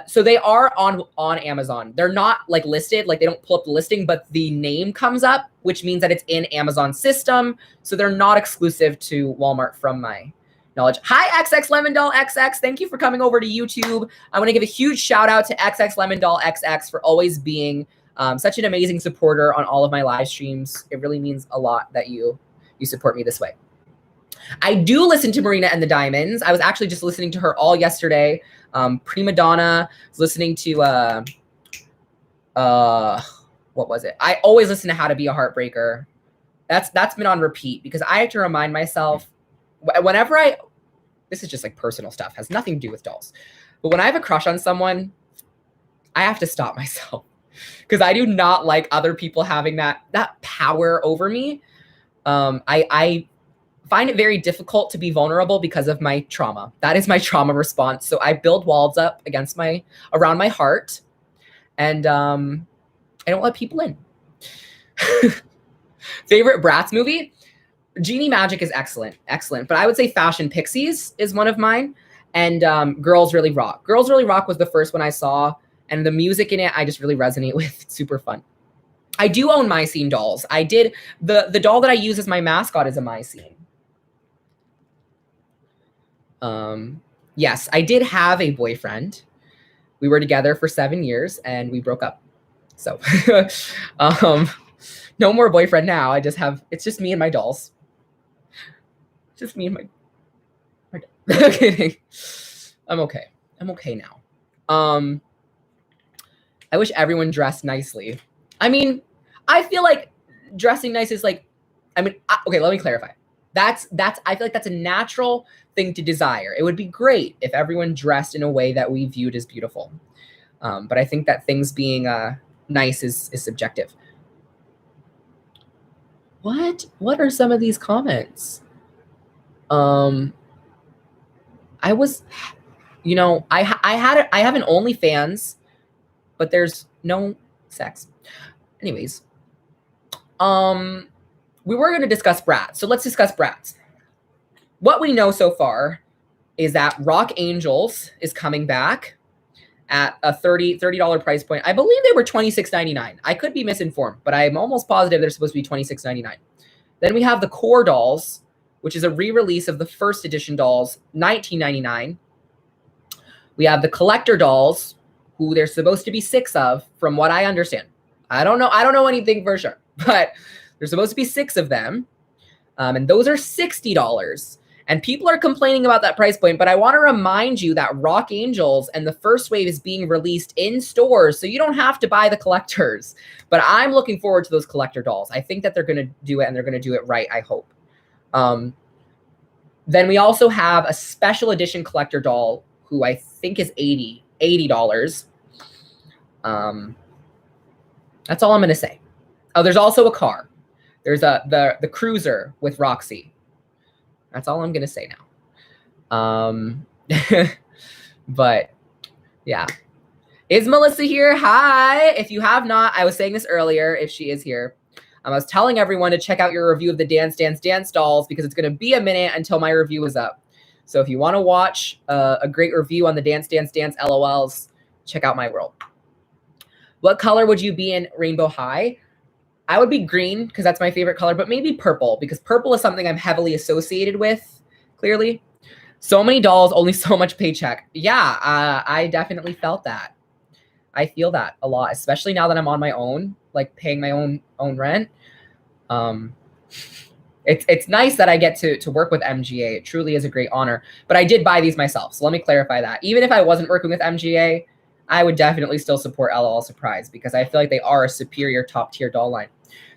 So they are on Amazon. They're not like listed, like they don't pull up the listing, but the name comes up, which means that it's in Amazon's system. So they're not exclusive to Walmart from my knowledge. Hi, XX Lemon Doll XX. Thank you for coming over to YouTube. I want to give a huge shout out to XX Lemon Doll XX for always being such an amazing supporter on all of my live streams. It really means a lot that you support me this way. I do listen to Marina and the Diamonds. I was actually just listening to her all yesterday. Prima Donna, was listening to, what was it? I always listen to How to Be a Heartbreaker. That's been on repeat because I have to remind myself whenever this is just like personal stuff, has nothing to do with dolls. But when I have a crush on someone, I have to stop myself because I do not like other people having that power over me. I find it very difficult to be vulnerable because of my trauma. That is my trauma response. So I build walls up around my heart, and I don't let people in. Favorite Bratz movie? Genie Magic is excellent. But I would say Fashion Pixies is one of mine. And Girls Really Rock. Girls Really Rock was the first one I saw. And the music in it, I just really resonate with. It's super fun. I do own Mycene dolls. I did. The doll that I use as my mascot is a Mycene. Yes, I did have a boyfriend. We were together for 7 years and we broke up. So no more boyfriend now. It's just me and my dolls. Just me and my I'm kidding. I'm okay. I'm okay now. I wish everyone dressed nicely. I mean, I feel like dressing nice is like, okay, let me clarify. I feel like that's a natural thing to desire. It would be great if everyone dressed in a way that we viewed as beautiful. But I think that things being nice is subjective. What are some of these comments? I was, I have an OnlyFans, but there's no sex. Anyways, we were going to discuss Bratz. So let's discuss Bratz. What we know so far is that Rock Angels is coming back at a $30 price point. I believe they were $26.99. I could be misinformed, but I'm almost positive they're supposed to be $26.99. Then we have the core dolls, which is a re-release of the first edition dolls, $19.99. We have the collector dolls, who there's supposed to be 6 of, from what I understand. I don't know anything for sure, but there's supposed to be 6 of them. And those are $60. And people are complaining about that price point, but I want to remind you that Rock Angels and the first wave is being released in stores, so you don't have to buy the collectors. But I'm looking forward to those collector dolls. I think that they're going to do it, and they're going to do it right, I hope. Then we also have a special edition collector doll, who I think is $80. That's all I'm going to say. Oh, there's also a car. There's the Cruiser with Roxy. That's all I'm going to say now. But yeah. Is Melissa here? Hi. If you have not, I was saying this earlier, if she is here. I was telling everyone to check out your review of the Dance Dance Dance dolls, because it's going to be a minute until my review is up. So if you want to watch a great review on the Dance Dance Dance LOLs, check out my world. What color would you be in Rainbow High? I would be green, because that's my favorite color, but maybe purple, because purple is something I'm heavily associated with, clearly. So many dolls, only so much paycheck. Yeah, I definitely felt that. I feel that a lot, especially now that I'm on my own, like paying my own rent. It's nice that I get to work with MGA. It truly is a great honor. But I did buy these myself, so let me clarify that. Even if I wasn't working with MGA, I would definitely still support LOL Surprise, because I feel like they are a superior top-tier doll line.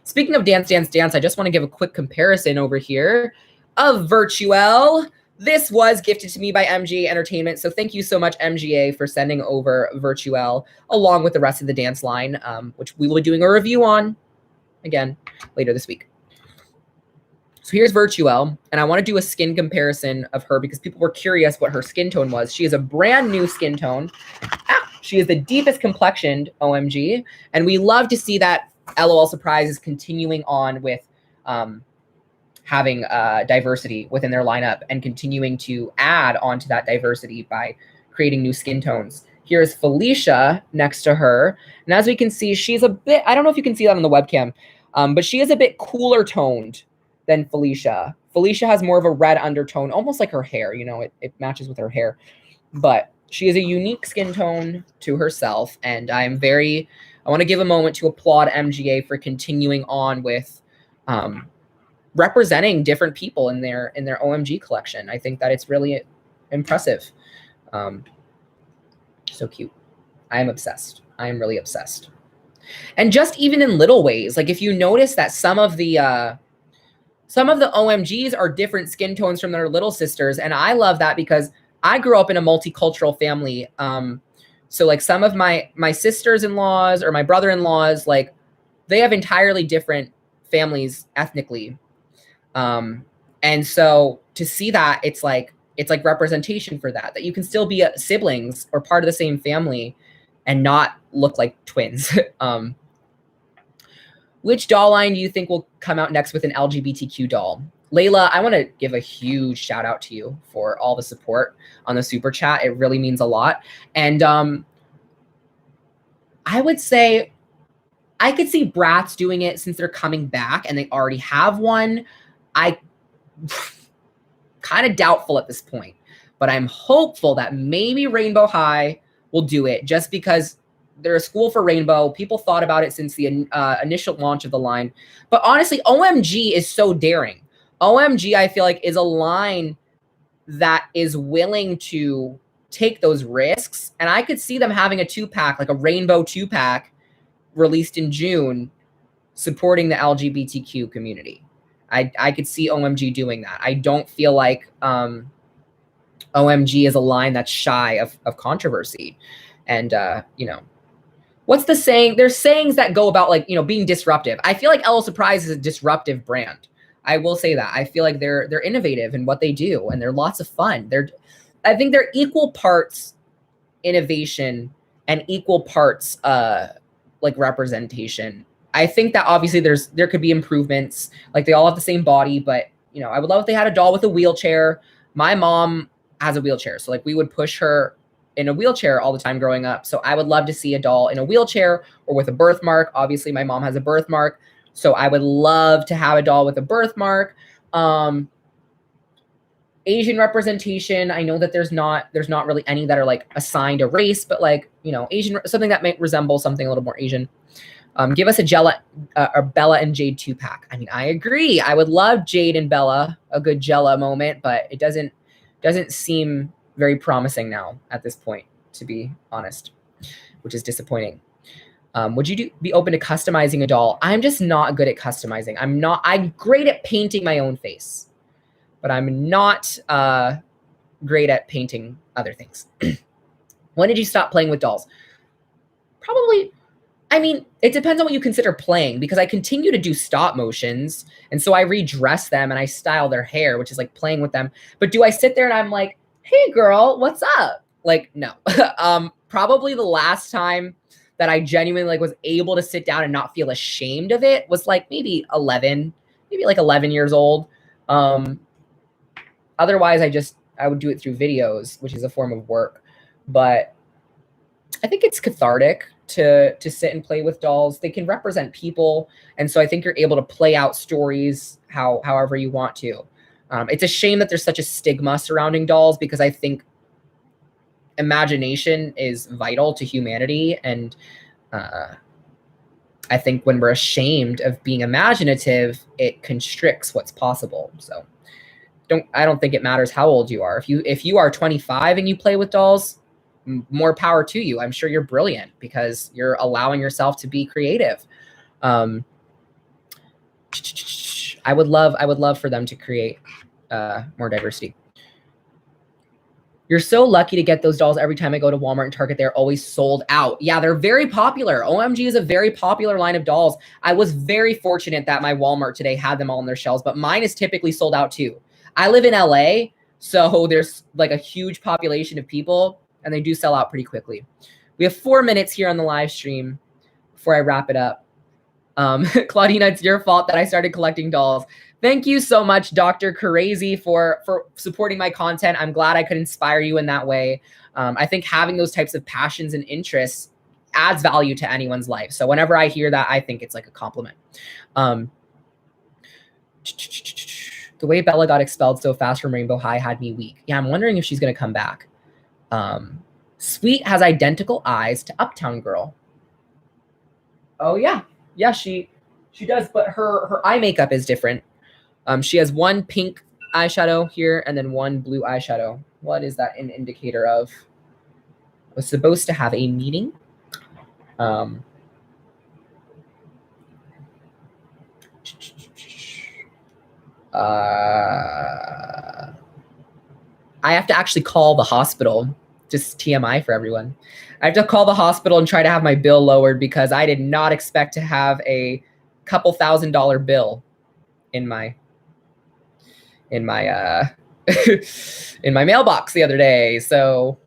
Speaking of Dance Dance Dance, I just want to give a quick comparison over here of Virtuelle. This was gifted to me by MGA Entertainment, so thank you so much, MGA, for sending over Virtuelle, along with the rest of the dance line, which we will be doing a review on, again, later this week. So here's Virtuelle, and I want to do a skin comparison of her because people were curious what her skin tone was. She is a brand new skin tone. She is the deepest complexioned OMG, and we love to see that LOL Surprise is continuing on with having diversity within their lineup and continuing to add on to that diversity by creating new skin tones. Here's Felicia next to her, and as we can see, she's a bit, I don't know if you can see that on the webcam, but she is a bit cooler toned than Felicia. Felicia has more of a red undertone, almost like her hair, you know, it matches with her hair, but she is a unique skin tone to herself, and I want to give a moment to applaud MGA for continuing on with representing different people in their OMG collection. I think that it's really impressive. So cute. I am obsessed. I am really obsessed. And just even in little ways, like if you notice that some of the OMGs are different skin tones from their little sisters, and I love that because I grew up in a multicultural family. So like some of my sisters-in-laws or my brother-in-laws, like they have entirely different families ethnically. And so to see that, it's like representation for that you can still be siblings or part of the same family and not look like twins. Which doll line do you think will come out next with an LGBTQ doll? Layla, I want to give a huge shout out to you for all the support on the super chat. It really means a lot. And I would say I could see Bratz doing it since they're coming back and they already have one. I kind of doubtful at this point, but I'm hopeful that maybe Rainbow High will do it just because they're a school for rainbow. People thought about it since the initial launch of the line. But honestly, OMG is so daring. OMG, I feel like, is a line that is willing to take those risks. And I could see them having a 2-pack, like a rainbow 2-pack released in June, supporting the LGBTQ community. I could see OMG doing that. I don't feel like OMG is a line that's shy of controversy. And, you know, what's the saying? There's sayings that go about, like, you know, being disruptive. I feel like LOL Surprise is a disruptive brand. I will say that. I feel like they're innovative in what they do, and they're lots of fun. I think they're equal parts innovation and equal parts like representation. I think that obviously there could be improvements. Like, they all have the same body, but, you know, I would love if they had a doll with a wheelchair. My mom has a wheelchair, so like we would push her in a wheelchair all the time growing up. So I would love to see a doll in a wheelchair or with a birthmark. Obviously, my mom has a birthmark. So I would love to have a doll with a birthmark. Asian representation. I know that there's not really any that are like assigned a race, but like, you know, Asian, something that might resemble something a little more Asian. Give us a Bella and Jade 2-pack. I mean, I agree. I would love Jade and Bella, a good Jella moment, but it doesn't seem very promising now at this point, to be honest, which is disappointing. Would you be open to customizing a doll? I'm just not good at customizing. I'm great at painting my own face, but I'm not great at painting other things. When did you stop playing with dolls? Probably, I mean, it depends on what you consider playing, because I continue to do stop motions. And so I redress them and I style their hair, which is like playing with them. But do I sit there and I'm like, hey girl, what's up? Like, no. Probably the last time that I genuinely like was able to sit down and not feel ashamed of it was like maybe 11 years old. Otherwise, I would do it through videos, which is a form of work. But I think it's cathartic to sit and play with dolls. They can represent people. And so I think you're able to play out stories however you want to. It's a shame that there's such a stigma surrounding dolls, because I think imagination is vital to humanity. And I think when we're ashamed of being imaginative, it constricts what's possible. So I don't think it matters how old you are. If you are 25 and you play with dolls, more power to you. I'm sure you're brilliant because you're allowing yourself to be creative. I would love for them to create more diversity. You're so lucky to get those dolls. Every time I go to Walmart and Target, they're always sold out. Yeah, they're very popular. OMG is a very popular line of dolls. I was very fortunate that my Walmart today had them all on their shelves, but mine is typically sold out too. I live in LA, so there's like a huge population of people, and they do sell out pretty quickly. We have 4 minutes here on the live stream before I wrap it up. Claudina, it's your fault that I started collecting dolls. Thank you so much, Dr. Crazy, for supporting my content. I'm glad I could inspire you in that way. I think having those types of passions and interests adds value to anyone's life. So whenever I hear that, I think it's like a compliment. The way Bella got expelled so fast from Rainbow High had me weak. Yeah, I'm wondering if she's going to come back. Sweet has identical eyes to Uptown Girl. Oh, yeah. Yeah, she does, but her eye makeup is different. She has one pink eyeshadow here and then one blue eyeshadow. What is that an indicator of? I was supposed to have a meeting. I have to actually call the hospital. Just TMI for everyone. I have to call the hospital and try to have my bill lowered because I did not expect to have a couple $1,000 bill in my in my mailbox the other day. So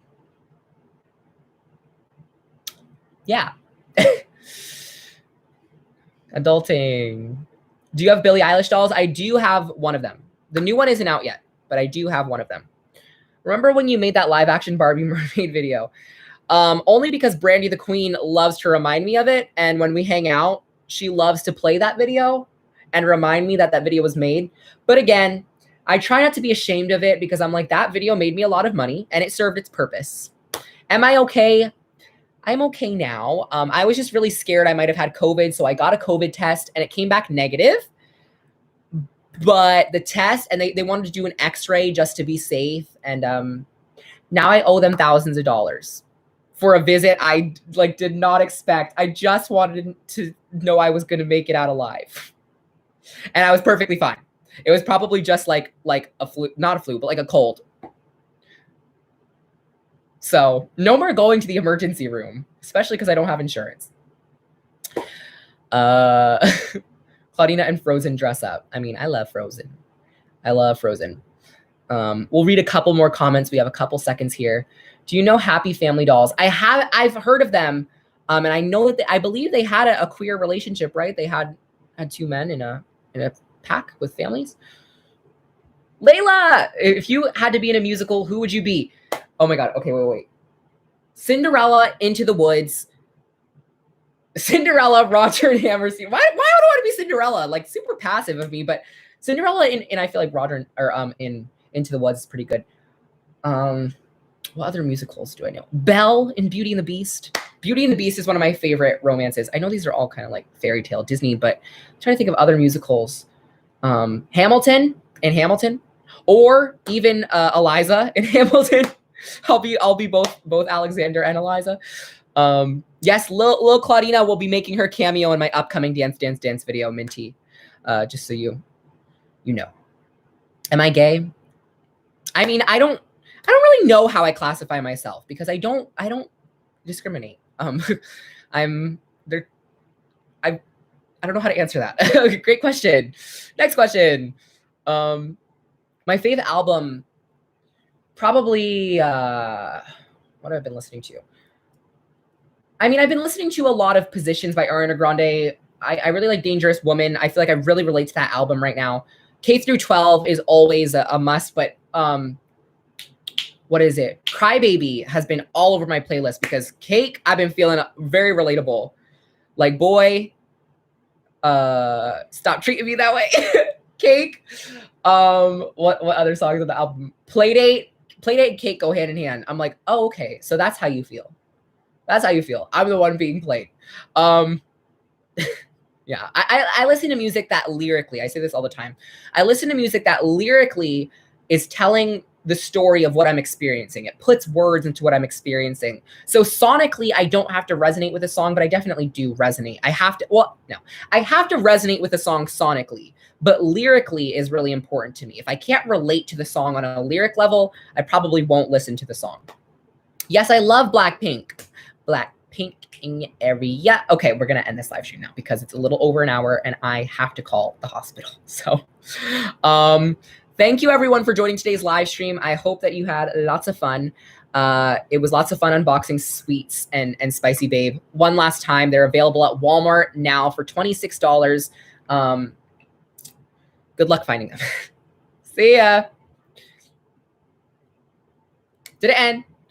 yeah. Adulting. Do you have Billie Eilish dolls? I do have one of them. The new one isn't out yet, but I do have one of them. Remember when you made that live action Barbie mermaid video? Only because Brandy the Queen loves to remind me of it. And when we hang out, she loves to play that video and remind me that that video was made. But again, I try not to be ashamed of it because I'm like, that video made me a lot of money and it served its purpose. Am I okay? I'm okay now. I was just really scared I might have had COVID. So I got a COVID test and it came back negative. But the test, and they wanted to do an x-ray just to be safe. And now I owe them thousands of dollars for a visit I did not expect. I just wanted to know I was going to make it out alive. And I was perfectly fine. It was probably just like a flu, not a flu, but like a cold. So no more going to the emergency room, especially because I don't have insurance. Claudina and Frozen dress up. I mean, I love Frozen. I love Frozen. We'll read a couple more comments. We have a couple seconds here. Do you know Happy Family Dolls? I've heard of them. And I know that I believe they had a queer relationship, right? They had two men in a pack with families. Layla, if you had to be in a musical, who would you be? Oh my God. Okay, wait. Cinderella, Into the Woods. Cinderella, Roger and Hammerstein. Why would I want to be Cinderella? Like super passive of me, but Cinderella in I feel like Roger or in Into the Woods is pretty good. What other musicals do I know? Belle in Beauty and the Beast. Beauty and the Beast is one of my favorite romances. I know these are all kind of like fairy tale Disney, but I'm trying to think of other musicals. Hamilton in Hamilton, or even Eliza in Hamilton. I'll be both Alexander and Eliza. Yes, Lil Claudina will be making her cameo in my upcoming Dance video, Minty. Just so you know. Am I gay? I mean, I don't really know how I classify myself because I don't discriminate. I'm there. I don't know how to answer that. Great question. Next question. My favorite album, probably what have I been listening to? I mean, I've been listening to a lot of Positions by Ariana Grande. I really like Dangerous Woman. I feel like I really relate to that album right now. K through 12 is always a must, but what is it? Crybaby has been all over my playlist because Cake, I've been feeling very relatable. Like, boy, stop treating me that way. Cake. What other songs on the album? Playdate and Cake go hand in hand. I'm like, oh, okay. So that's how you feel. That's how you feel. I'm the one being played. Yeah, I listen to music that lyrically, I say this all the time. I listen to music that lyrically is telling the story of what I'm experiencing. It puts words into what I'm experiencing. So sonically, I don't have to resonate with a song, but I definitely do resonate. I have to resonate with a song sonically, but lyrically is really important to me. If I can't relate to the song on a lyric level, I probably won't listen to the song. Yes, I love Blackpink. Blackpink in area. Okay, we're gonna end this live stream now because it's a little over an hour and I have to call the hospital. So, thank you everyone for joining today's live stream. I hope that you had lots of fun. It was lots of fun unboxing Sweets and Spicy Babe. One last time, they're available at Walmart now for $26. Good luck finding them. See ya. Did it end?